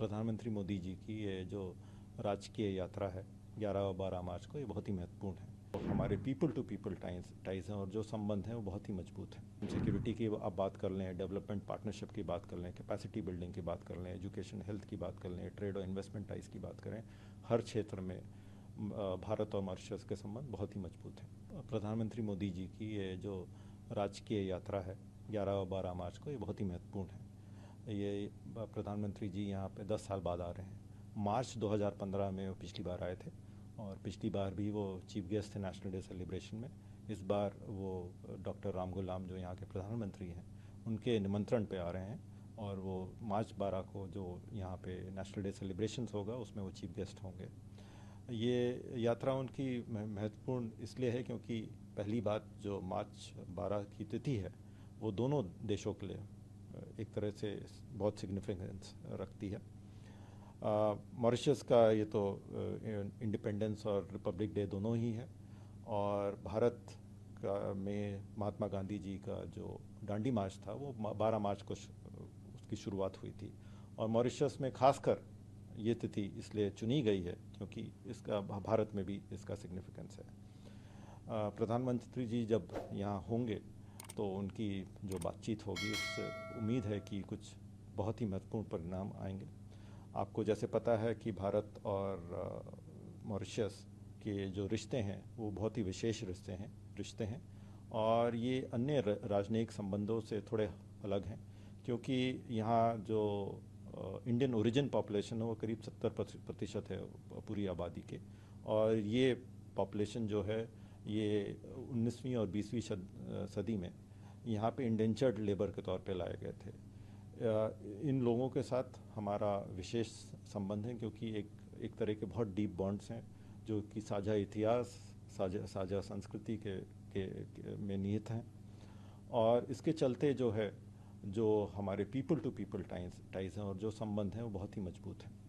प्रधानमंत्री मोदी जी की ये जो राजकीय यात्रा है 11 और 12 मार्च को, ये बहुत ही महत्वपूर्ण है। तो हमारे पीपल टू पीपल टाइज हैं और जो संबंध हैं वो बहुत ही मजबूत हैं। सिक्योरिटी की आप बात कर लें, डेवलपमेंट पार्टनरशिप की बात कर लें, कैपेसिटी बिल्डिंग की बात कर लें, एजुकेशन हेल्थ की बात कर लें, ट्रेड और इन्वेस्टमेंट टाइज की बात करें, हर क्षेत्र में भारत और मॉरिशस के संबंध बहुत ही मजबूत हैं। प्रधानमंत्री मोदी जी की ये जो राजकीय यात्रा है 11 और 12 मार्च को, ये बहुत ही महत्वपूर्ण है। ये प्रधानमंत्री जी यहाँ पे 10 साल बाद आ रहे हैं। मार्च 2015 में वो पिछली बार आए थे और पिछली बार भी वो चीफ गेस्ट थे नेशनल डे सेलिब्रेशन में। इस बार वो डॉक्टर राम गुलाम जो यहाँ के प्रधानमंत्री हैं उनके निमंत्रण पे आ रहे हैं और वो मार्च 12 को जो यहाँ पे नेशनल डे सेलिब्रेशन होगा उसमें वो चीफ गेस्ट होंगे। ये यात्रा उनकी महत्वपूर्ण इसलिए है क्योंकि पहली बात जो मार्च 12 की तिथि है वो दोनों देशों के लिए एक तरह से बहुत सिग्निफिकेंस रखती है। मॉरिशस का ये तो इंडिपेंडेंस और रिपब्लिक डे दोनों ही है और भारत का में महात्मा गांधी जी का जो दांडी मार्च था वो 12 मार्च को उसकी शुरुआत हुई थी और मॉरिशस में खासकर ये तिथि इसलिए चुनी गई है क्योंकि इसका भारत में भी इसका सिग्निफिकेंस है। प्रधानमंत्री जी जब यहाँ होंगे तो उनकी जो बातचीत होगी उससे उम्मीद है कि कुछ बहुत ही महत्वपूर्ण परिणाम आएंगे। आपको जैसे पता है कि भारत और मॉरिशस के जो रिश्ते हैं वो बहुत ही विशेष रिश्ते हैं और ये अन्य राजनयिक संबंधों से थोड़े अलग हैं क्योंकि यहाँ जो इंडियन ओरिजिन पॉपुलेशन है वो करीब 70% है पूरी आबादी के और ये पॉपुलेशन जो है ये 19वीं और 20वीं सदी में यहाँ पे इंडेंचर्ड लेबर के तौर पे लाए गए थे। इन लोगों के साथ हमारा विशेष संबंध है क्योंकि एक तरह के बहुत डीप बॉन्ड्स हैं जो कि साझा इतिहास साझा संस्कृति के में निहित हैं और इसके चलते जो है जो हमारे पीपल टू पीपल टाइज हैं और जो संबंध हैं वो बहुत ही मजबूत हैं।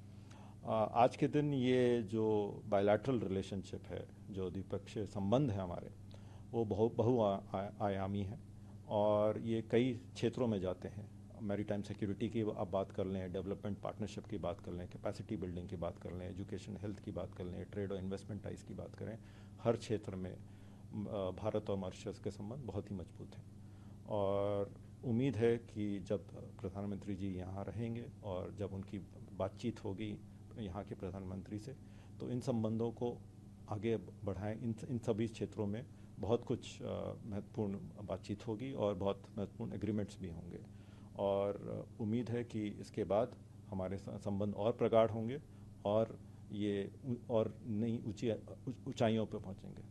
आज के दिन ये जो बायलैटरल रिलेशनशिप है, जो द्विपक्षीय संबंध है हमारे, वो बहुआयामी हैं और ये कई क्षेत्रों में जाते हैं। मैरीटाइम सिक्योरिटी की आप बात कर लें, डेवलपमेंट पार्टनरशिप की बात कर लें, कैपेसिटी बिल्डिंग की बात कर लें, एजुकेशन हेल्थ की बात कर लें, ट्रेड और इन्वेस्टमेंट टाइज की बात करें, हर क्षेत्र में भारत और मॉरिशस के संबंध बहुत ही मजबूत हैं और उम्मीद है कि जब प्रधानमंत्री जी यहाँ रहेंगे और जब उनकी बातचीत होगी यहाँ के प्रधानमंत्री से तो इन संबंधों को आगे बढ़ाएं। इन सभी क्षेत्रों में बहुत कुछ महत्वपूर्ण बातचीत होगी और बहुत महत्वपूर्ण एग्रीमेंट्स भी होंगे और उम्मीद है कि इसके बाद हमारे संबंध और प्रगाढ़ होंगे और ये और नई ऊंचाइयों पर पहुंचेंगे।